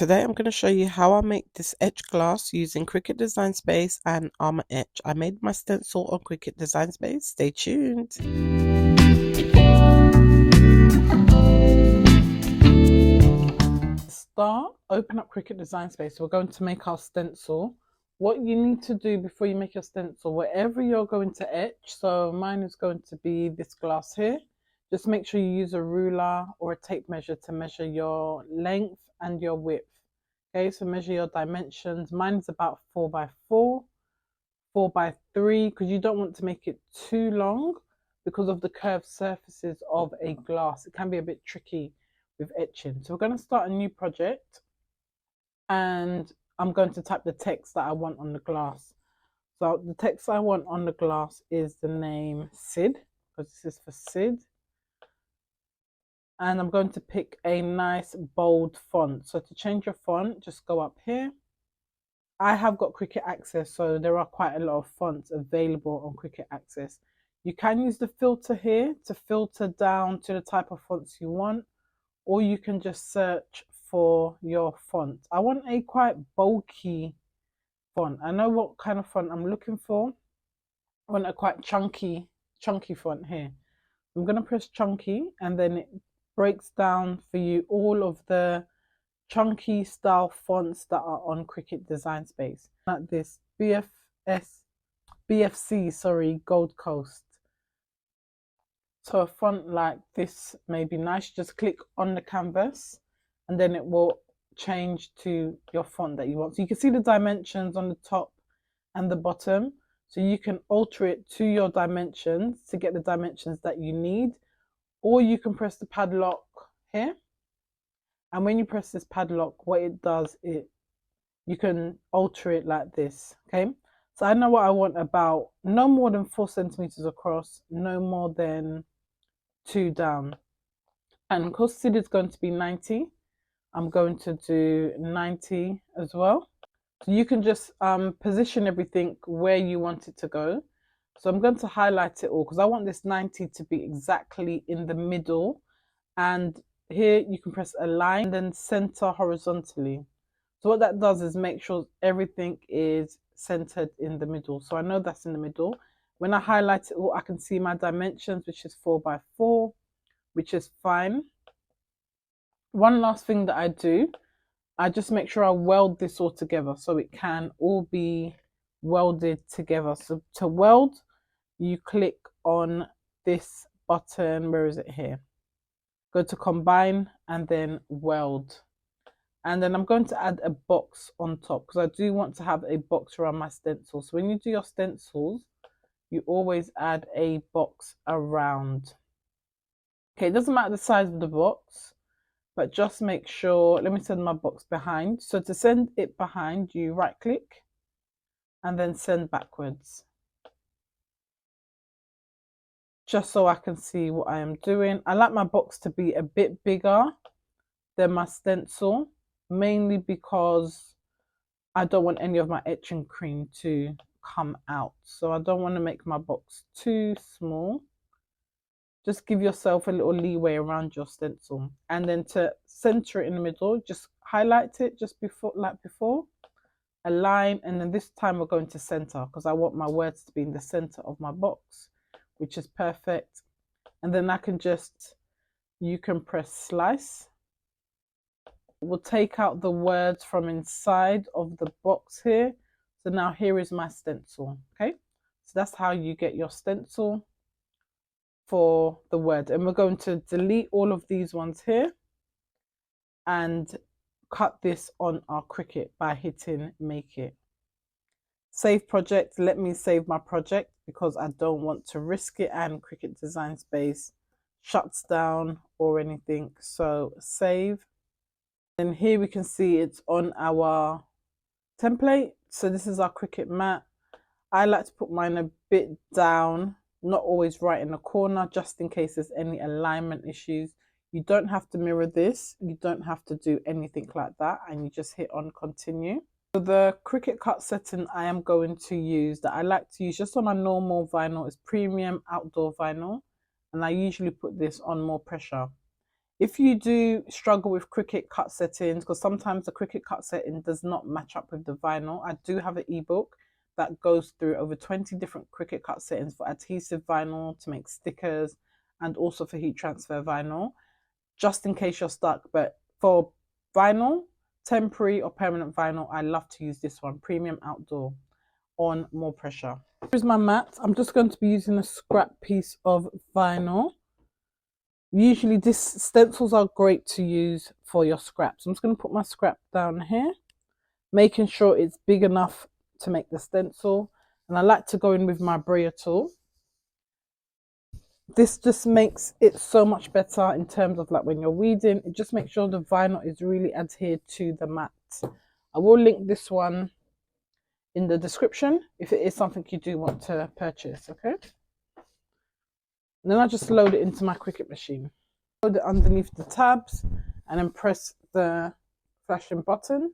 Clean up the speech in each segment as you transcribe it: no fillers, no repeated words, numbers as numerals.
Today I'm going to show you how I make this etch glass using Cricut Design Space and Armor Etch. I made my stencil on Cricut Design Space. Stay tuned. Start, open up Cricut Design Space. We're going to make our stencil. What you need to do before you make your stencil, wherever you're going to etch, so mine is going to be this glass here, just make sure you use a ruler or a tape measure to measure your length and your width. Okay, so measure your dimensions. Mine is about 4 by 4, 4 by 3, because you don't want to make it too long because of the curved surfaces of a glass. It can be a bit tricky with etching. So we're going to start a new project and I'm going to type the text that I want on the glass. So the text I want on the glass is the name Sid, because this is for Sid. And I'm going to pick a nice bold font. So to change your font, just go up here. I have got Cricut Access, so there are quite a lot of fonts available on Cricut Access. You can use the filter here to filter down to the type of fonts you want, or you can just search for your font. I want a quite bulky font. I know what kind of font I'm looking for. I want a quite chunky font here. I'm going to press chunky, and then it breaks down for you all of the chunky style fonts that are on Cricut Design Space. Like this BFC, Gold Coast. So a font like this may be nice. Just click on the canvas and then it will change to your font that you want. So you can see the dimensions on the top and the bottom. So you can alter it to your dimensions to get the dimensions that you need. Or you can press the padlock here. And when you press this padlock, what it does, you can alter it like this. Okay. So I know what I want, about no more than 4 centimeters across, no more than 2 down. And because Sid is going to be 90, I'm going to do 90 as well. So you can just position everything where you want it to go. So I'm going to highlight it all because I want this 90 to be exactly in the middle. And here you can press align and then center horizontally. So what that does is make sure everything is centered in the middle. So I know that's in the middle. When I highlight it all, I can see my dimensions, which is 4 by 4, which is fine. One last thing that I do, I just make sure I weld this all together so it can all be welded together. So to weld, you click on this button. Where is it? Here. Go to combine and then weld. And then I'm going to add a box on top because I do want to have a box around my stencil. So when you do your stencils, you always add a box around. Okay, it doesn't matter the size of the box, but just make sure, let me send my box behind. So to send it behind, you right click and then send backwards. Just so I can see what I am doing. I like my box to be a bit bigger than my stencil, mainly because I don't want any of my etching cream to come out. So I don't want to make my box too small. Just give yourself a little leeway around your stencil. And then to center it in the middle, just highlight it just before, like before, align, and then this time we're going to center because I want my words to be in the center of my box, which is perfect. And then I can just, you can press slice. We'll take out the words from inside of the box here. So now here is my stencil. Okay, so that's how you get your stencil for the word. And we're going to delete all of these ones here and cut this on our Cricut by hitting make it. Save project. Let me save my project because I don't want to risk it and Cricut Design Space shuts down or anything. So save. And here we can see it's on our template. So this is our Cricut mat. I like to put mine a bit down, not always right in the corner, just in case there's any alignment issues. You don't have to mirror this. You don't have to do anything like that. And you just hit on continue. So the Cricut cut setting I am going to use, that I like to use just on my normal vinyl, is premium outdoor vinyl. And I usually put this on more pressure. If you do struggle with Cricut cut settings, because sometimes the Cricut cut setting does not match up with the vinyl, I do have an ebook that goes through over 20 different Cricut cut settings for adhesive vinyl, to make stickers, and also for heat transfer vinyl, just in case you're stuck. But for vinyl, temporary or permanent vinyl, I love to use this one, Premium Outdoor on More Pressure. Here's my mat. I'm just going to be using a scrap piece of vinyl. Usually these stencils are great to use for your scraps. I'm just going to put my scrap down here, making sure it's big enough to make the stencil. And I like to go in with my brayer tool. This just makes it so much better in terms of like when you're weeding. It just makes sure the vinyl is really adhered to the mat. I will link this one in the description if it is something you do want to purchase, okay? And then I just load it into my Cricut machine. Load it underneath the tabs and then press the flashing button.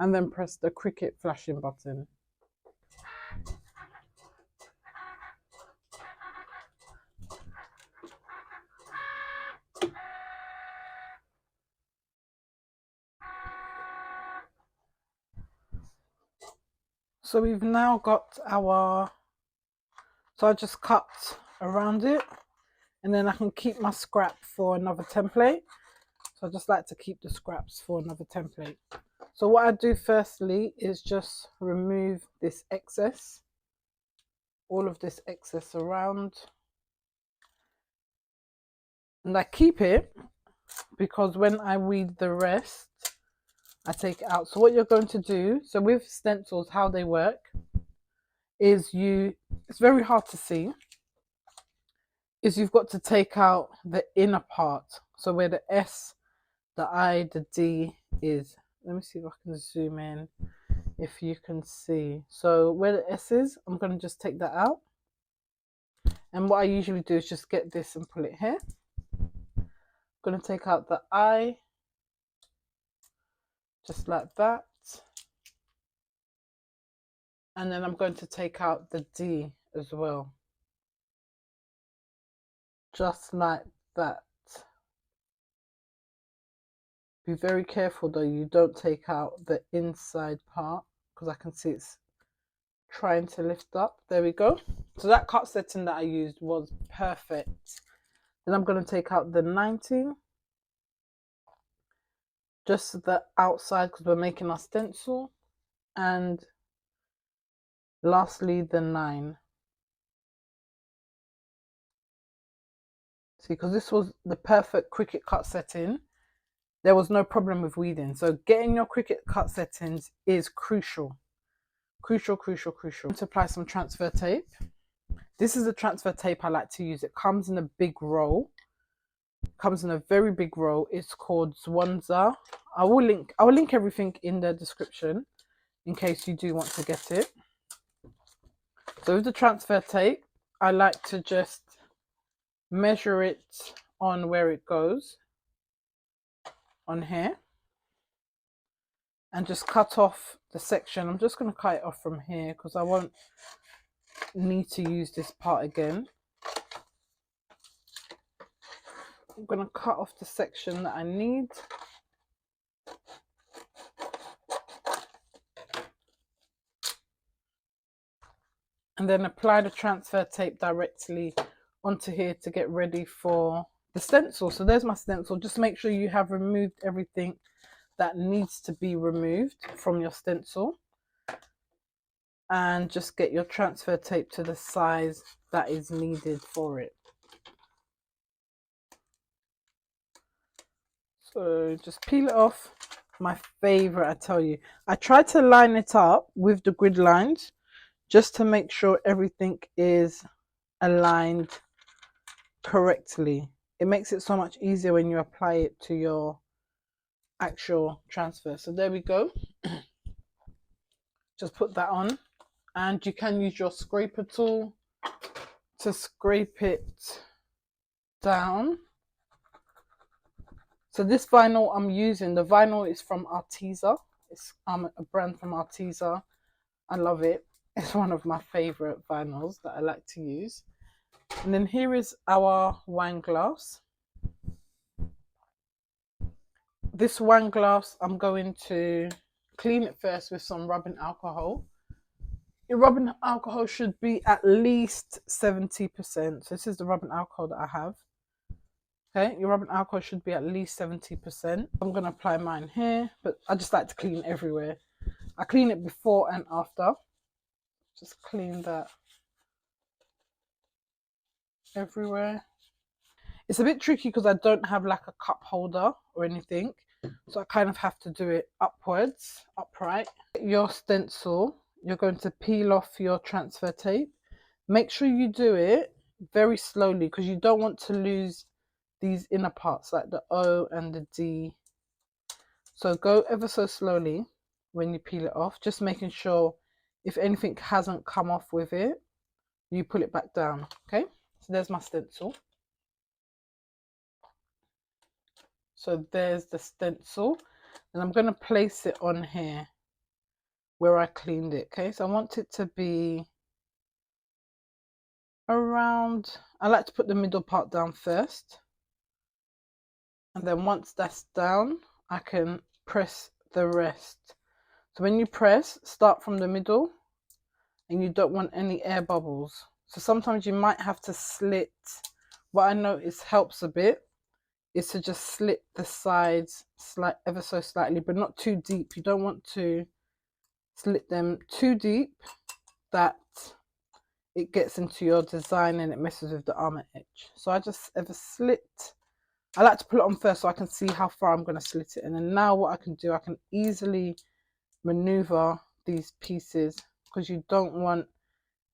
And then press the Cricut flashing button. So we've now got our, so I just cut around it, and then I can keep my scrap for another template. So I just like to keep the scraps for another template. So what I do firstly is just remove this excess, all of this excess around. And I keep it because when I weed the rest, I take it out. So what you're going to do, so with stencils, how they work is it's very hard to see, is you've got to take out the inner part. So where the S, the I, the D is. Let me see if I can zoom in, if you can see. So where the S is, I'm going to just take that out. And what I usually do is just get this and pull it here. I'm going to take out the I, just like that. And then I'm going to take out the D as well, just like that. Be very careful though, you don't take out the inside part, because I can see it's trying to lift up. There we go. So that cut setting that I used was perfect. Then I'm going to take out the 90, just the outside, because we're making our stencil. And lastly, the 9. See, because this was the perfect Cricut cut setting, there was no problem with weeding. So getting your Cricut cut settings is crucial. Crucial. To apply some transfer tape. This is a transfer tape I like to use. It comes in a big roll. It comes in a very big roll. It's called Zwanza. I will link everything in the description in case you do want to get it. So with the transfer tape, I like to just measure it on where it goes, on here, and just cut off the section. I'm just going to cut it off from here because I won't need to use this part again. I'm going to cut off the section that I need. And then apply the transfer tape directly onto here to get ready for the stencil. So there's my stencil. Just make sure you have removed everything that needs to be removed from your stencil, and just get your transfer tape to the size that is needed for it. So just peel it off. My favorite, I tell you. I try to line it up with the grid lines just to make sure everything is aligned correctly. It makes it so much easier when you apply it to your actual transfer. So there we go. Just put that on, and you can use your scraper tool to scrape it down. So this vinyl I'm using, the vinyl is from Arteza. It's a brand from Arteza. I love it. It's one of my favorite vinyls that I like to use. And then here is our wine glass. This wine glass, I'm going to clean it first with some rubbing alcohol. Your rubbing alcohol should be at least 70%. So this is the rubbing alcohol that I have. Okay, your rubbing alcohol should be at least 70%. I'm going to apply mine here, but I just like to clean everywhere. I clean it before and after. Just clean that everywhere. It's a bit tricky because I don't have like a cup holder or anything. So I kind of have to do it upwards, upright. Your stencil, you're going to peel off your transfer tape. Make sure you do it very slowly because you don't want to lose these inner parts like the O and the D. So go ever so slowly when you peel it off, just making sure if anything hasn't come off with it, you pull it back down. Okay, so there's my stencil. So there's the stencil, and I'm going to place it on here where I cleaned it. Okay, so I want it to be around, I like to put the middle part down first, and then once that's down I can press the rest. So when you press, start from the middle, and you don't want any air bubbles. So sometimes you might have to slit. What I notice helps a bit is to just slit the sides ever so slightly, but not too deep. You don't want to slit them too deep that it gets into your design and it messes with the armor edge. So I just ever slit. I like to put it on first so I can see how far I'm going to slit it. And then now what I can do, I can easily maneuver these pieces because you don't want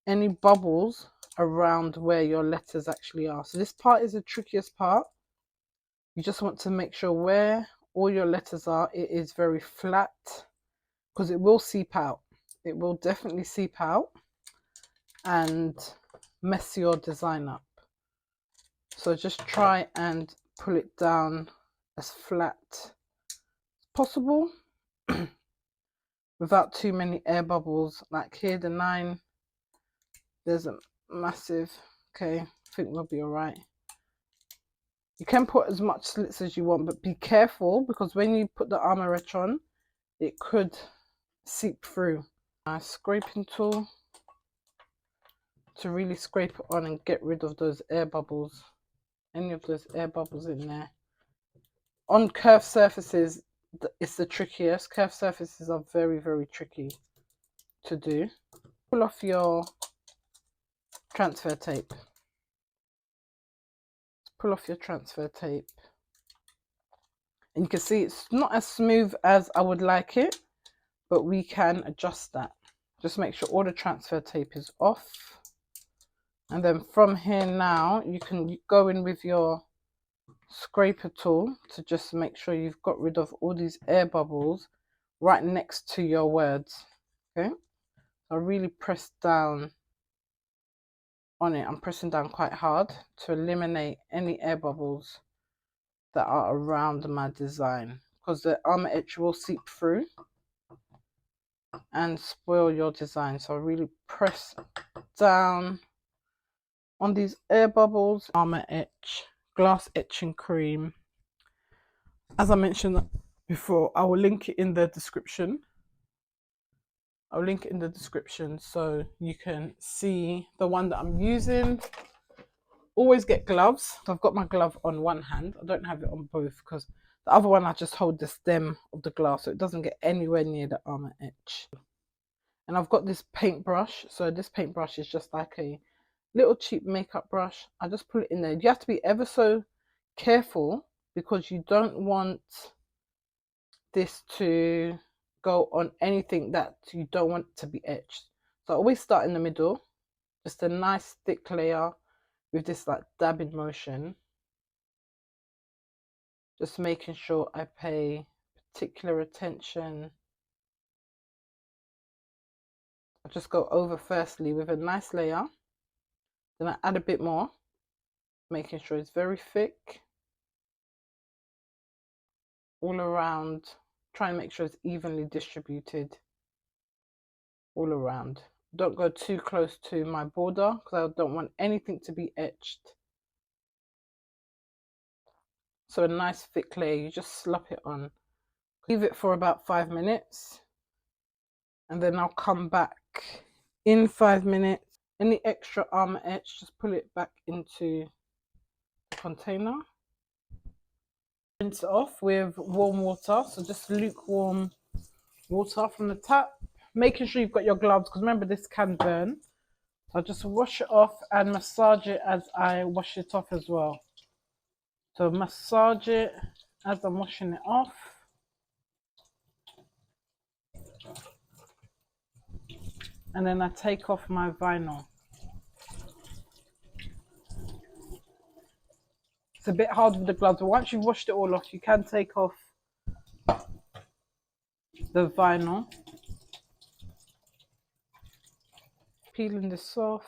any bubbles around where your letters actually are. So this part is the trickiest part. You just want to make sure where all your letters are, it is very flat because it will seep out. It will definitely seep out and mess your design up. So just try and pull it down as flat as possible without too many air bubbles. Like here, the 9, there's a massive, okay, I think we'll be all right. You can put as much slits as you want, but be careful because when you put the armor etch on, it could seep through. My scraping tool to really scrape it on and get rid of those air bubbles, any of those air bubbles in there. On curved surfaces, it's the trickiest. Curved surfaces are very, very tricky to do. Pull off your transfer tape. Pull off your transfer tape. And you can see it's not as smooth as I would like it, but we can adjust that. Just make sure all the transfer tape is off. And then from here now, you can go in with your scraper tool to just make sure you've got rid of all these air bubbles right next to your words. Okay, so I really press down on it. I'm pressing down quite hard to eliminate any air bubbles that are around my design because the armor etch will seep through and spoil your design. So I really press down on these air bubbles. Armor etch, glass etching cream. As I mentioned before, I will link it in the description. I'll link it in the description so you can see the one that I'm using. Always get gloves. I've got my glove on one hand. I don't have it on both because the other one I just hold the stem of the glass so it doesn't get anywhere near the armor etch. And I've got this paintbrush. So this paintbrush is just like a little cheap makeup brush. I just put it in there. You have to be ever so careful because you don't want this to go on anything that you don't want to be etched. So I always start in the middle, just a nice thick layer with this like dabbing motion, just making sure I pay particular attention. I just go over firstly with a nice layer, then I add a bit more, making sure it's very thick all around. Try and make sure it's evenly distributed all around. Don't go too close to my border because I don't want anything to be etched. So a nice thick layer, you just slap it on. Leave it for about 5 minutes. And then I'll come back in 5 minutes. Any extra armor etch, just pull it back into the container. Rinse it off with warm water. So just lukewarm water from the tap. Making sure you've got your gloves because remember this can burn. So I'll just wash it off and massage it as I wash it off as well. So massage it as I'm washing it off. And then I take off my vinyl. It's a bit hard with the gloves, but once you've washed it all off, you can take off the vinyl. Peeling this off,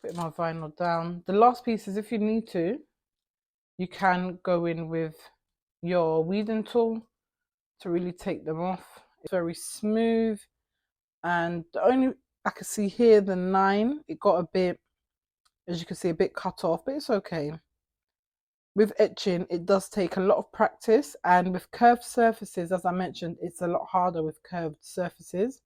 put my vinyl down. The last piece is if you need to, you can go in with your weeding tool to really take them off. It's very smooth. And the only, I can see here, the 9, it got a bit, as you can see, a bit cut off, but it's okay. With etching, it does take a lot of practice, and with curved surfaces, as I mentioned, it's a lot harder with curved surfaces.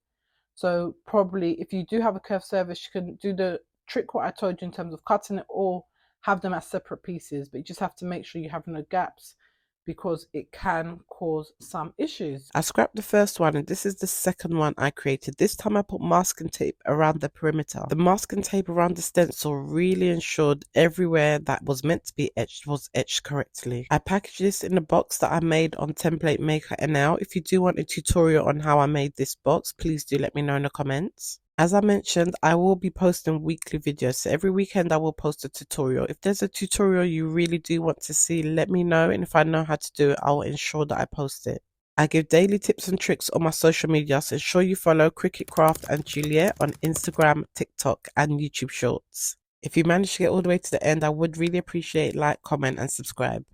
So probably if you do have a curved surface, you can do the trick what I told you in terms of cutting it or have them as separate pieces, but you just have to make sure you have no gaps because it can cause some issues. I scrapped the first one and this is the second one I created. This time I put masking tape around the perimeter. The masking tape around the stencil really ensured everywhere that was meant to be etched was etched correctly. I packaged this in a box that I made on Template Maker NL. If you do want a tutorial on how I made this box, please do let me know in the comments. As I mentioned, I will be posting weekly videos, so every weekend I will post a tutorial. If there's a tutorial you really do want to see, let me know, and if I know how to do it, I will ensure that I post it. I give daily tips and tricks on my social media, so ensure you follow Cricut Craft and Juliet on Instagram, TikTok and YouTube Shorts. If you managed to get all the way to the end, I would really appreciate like, comment and subscribe.